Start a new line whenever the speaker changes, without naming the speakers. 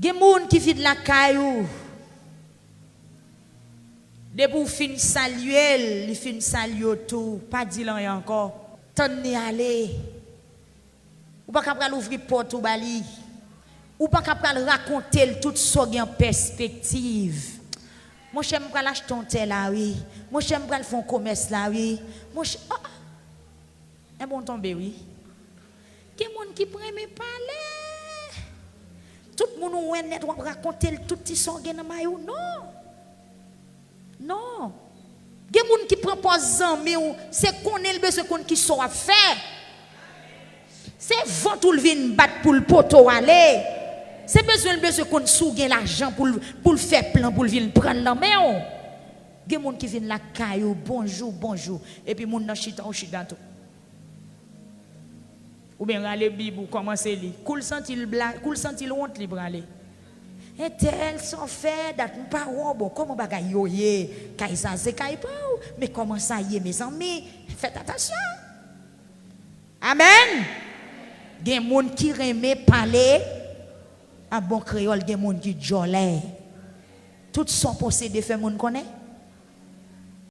Gen moun qui vide la caillou. De pour fin saluer, il fin saluer tout, pas dire rien encore. Tenez aller. Ou pas capable ouvrir porte ou bali. Ou pas capable raconter tout ça en perspective. Mon cher me pral acheter un tel là oui. Mon cher me pral faire un commerce là oui. Mon cher un bon tomber oui. Qui moun qui prend me parler. Tout moun ou net ou raconter tout petit son gen dans maillot non. Non. Gen moun qui prend pas zanmi ou c'est connaît le besoin qu'on qui saura faire. C'est vent tout le vin battre pour le poteau aller. C'est besoin qu'on sougne l'argent pour faire plan pour venir prendre la main. Gen moun qui vient la caillou bonjour et puis moun nan chita ou chita tout. Ou bien rale bibou commencer li. Koul sentil blague, koul sentil honte li brale. Et tel sont fait dat pas bon comment bagay yo yé kay ça c'est kay pa mais comment ça y est mes amis faites attention. Amen. Gen moun qui remet parler en bon créole gen moun qui jolé tout son possédé fait moun connaît